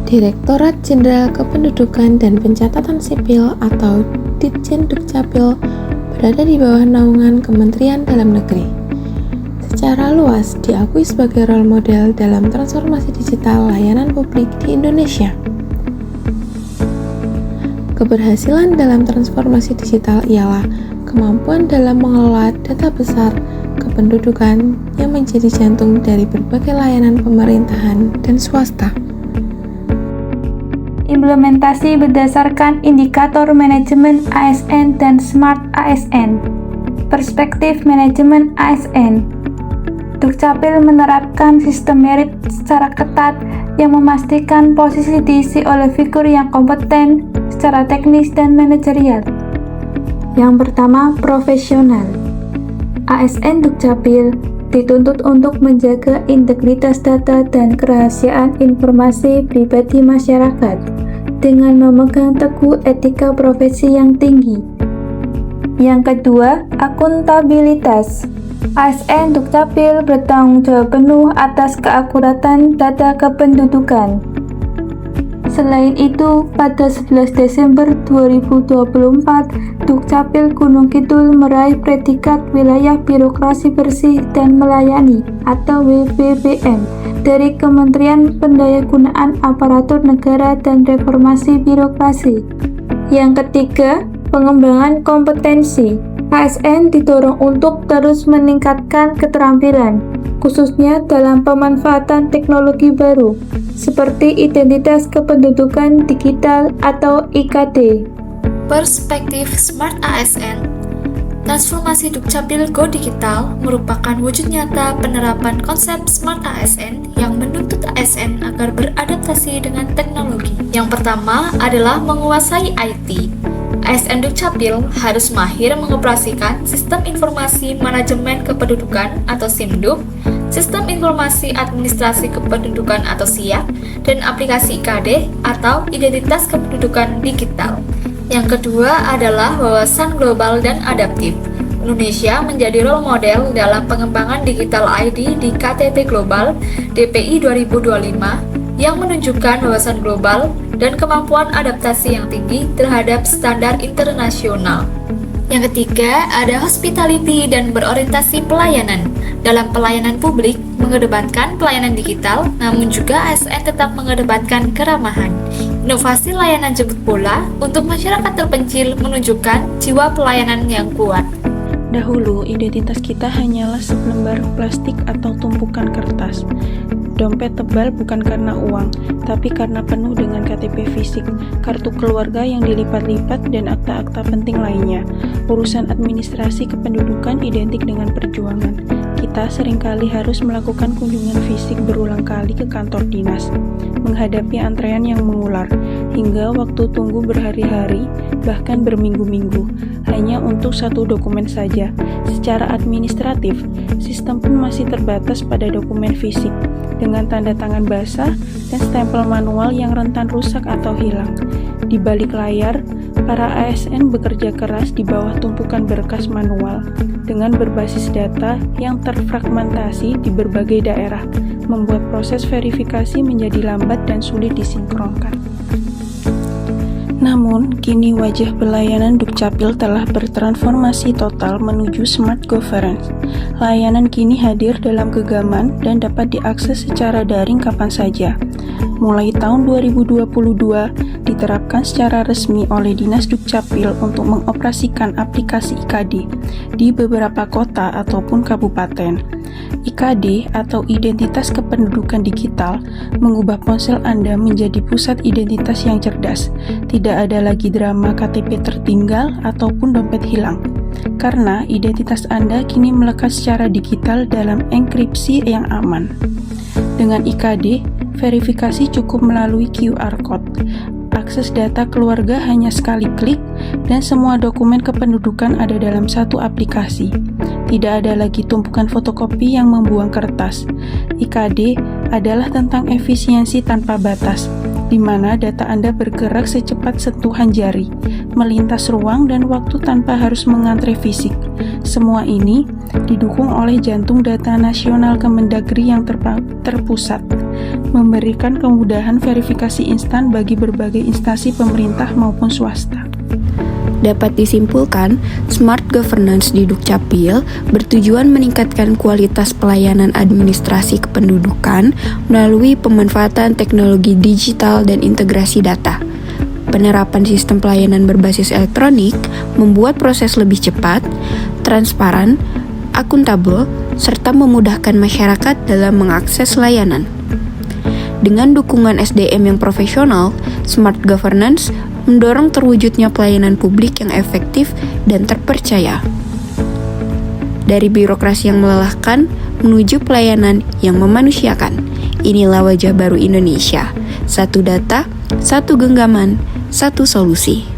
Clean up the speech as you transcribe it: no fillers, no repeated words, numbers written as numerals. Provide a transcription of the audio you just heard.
Direktorat Jenderal Kependudukan dan Pencatatan Sipil atau Ditjen Dukcapil berada di bawah naungan Kementerian Dalam Negeri. Secara luas diakui sebagai role model dalam transformasi digital layanan publik di Indonesia. Keberhasilan dalam transformasi digital ialah kemampuan dalam mengelola data besar kependudukan yang menjadi jantung dari berbagai layanan pemerintahan dan swasta. Implementasi berdasarkan indikator manajemen ASN dan Smart ASN. Perspektif manajemen ASN. Dukcapil menerapkan sistem merit secara ketat yang memastikan posisi diisi oleh figur yang kompeten secara teknis dan manajerial. Yang pertama, profesional. ASN Dukcapil dituntut untuk menjaga integritas data dan kerahasiaan informasi pribadi masyarakat dengan memegang teguh etika profesi yang tinggi. Yang kedua, akuntabilitas. ASN Dukcapil bertanggung jawab penuh atas keakuratan data kependudukan. Selain itu, pada 11 Desember 2024, Dukcapil Gunung Kidul meraih predikat Wilayah Birokrasi Bersih dan Melayani atau WBBM dari Kementerian Pendayagunaan Aparatur Negara dan Reformasi Birokrasi. Yang ketiga, pengembangan kompetensi. ASN didorong untuk terus meningkatkan keterampilan, khususnya dalam pemanfaatan teknologi baru, seperti identitas kependudukan digital atau IKD. Perspektif Smart ASN. Transformasi Dukcapil Go Digital merupakan wujud nyata penerapan konsep Smart ASN yang menuntut ASN agar beradaptasi dengan teknologi. Yang pertama adalah menguasai IT. ASN Dukcapil harus mahir mengoperasikan Sistem Informasi Manajemen Kependudukan atau SIMDUK, Sistem Informasi Administrasi Kependudukan atau SIAK, dan aplikasi IKD atau Identitas Kependudukan Digital. Yang kedua adalah wawasan global dan adaptif. Indonesia menjadi role model dalam pengembangan digital ID di KTT Global DPI 2025 yang menunjukkan wawasan global dan kemampuan adaptasi yang tinggi terhadap standar internasional. Yang ketiga, ada hospitality dan berorientasi pelayanan. Dalam pelayanan publik, mengedepankan pelayanan digital, namun juga ASN tetap mengedepankan keramahan. Inovasi layanan jemput bola untuk masyarakat terpencil menunjukkan jiwa pelayanan yang kuat. Dahulu, identitas kita hanyalah selembar plastik atau tumpukan kertas. Dompet tebal bukan karena uang, tapi karena penuh dengan KTP fisik, kartu keluarga yang dilipat-lipat, dan akta-akta penting lainnya. Urusan administrasi kependudukan identik dengan perjuangan. Kita seringkali harus melakukan kunjungan fisik berulang kali ke kantor dinas, menghadapi antrean yang mengular, hingga waktu tunggu berhari-hari, bahkan berminggu-minggu, hanya untuk satu dokumen saja. Secara administratif, sistem pun masih terbatas pada dokumen fisik, dengan tanda tangan basah dan stempel manual yang rentan rusak atau hilang. Di balik layar, para ASN bekerja keras di bawah tumpukan berkas manual dengan berbasis data yang terfragmentasi di berbagai daerah, membuat proses verifikasi menjadi lambat dan sulit disinkronkan. Namun, kini wajah pelayanan Dukcapil telah bertransformasi total menuju smart governance. Layanan kini hadir dalam genggaman dan dapat diakses secara daring kapan saja. Mulai tahun 2022, diterapkan secara resmi oleh Dinas Dukcapil untuk mengoperasikan aplikasi IKD di beberapa kota ataupun kabupaten. IKD atau Identitas Kependudukan Digital mengubah ponsel Anda menjadi pusat identitas yang cerdas. Tidak ada lagi drama KTP tertinggal ataupun dompet hilang, karena identitas Anda kini melekat secara digital dalam enkripsi yang aman. Dengan IKD, verifikasi cukup melalui QR Code. Akses data keluarga hanya sekali klik, dan semua dokumen kependudukan ada dalam satu aplikasi. Tidak ada lagi tumpukan fotokopi yang membuang kertas. IKD adalah tentang efisiensi tanpa batas, di mana data Anda bergerak secepat sentuhan jari, melintas ruang dan waktu tanpa harus mengantre fisik. Semua ini didukung oleh jantung data nasional Kemendagri yang terpusat, memberikan kemudahan verifikasi instan bagi berbagai instansi pemerintah maupun swasta. Dapat disimpulkan, smart governance di Dukcapil bertujuan meningkatkan kualitas pelayanan administrasi kependudukan melalui pemanfaatan teknologi digital dan integrasi data. Penerapan sistem pelayanan berbasis elektronik membuat proses lebih cepat, transparan, akuntabel, serta memudahkan masyarakat dalam mengakses layanan. Dengan dukungan SDM yang profesional, smart governance mendorong terwujudnya pelayanan publik yang efektif dan terpercaya. Dari birokrasi yang melelahkan menuju pelayanan yang memanusiakan. Inilah wajah baru Indonesia. Satu data, satu genggaman, satu solusi.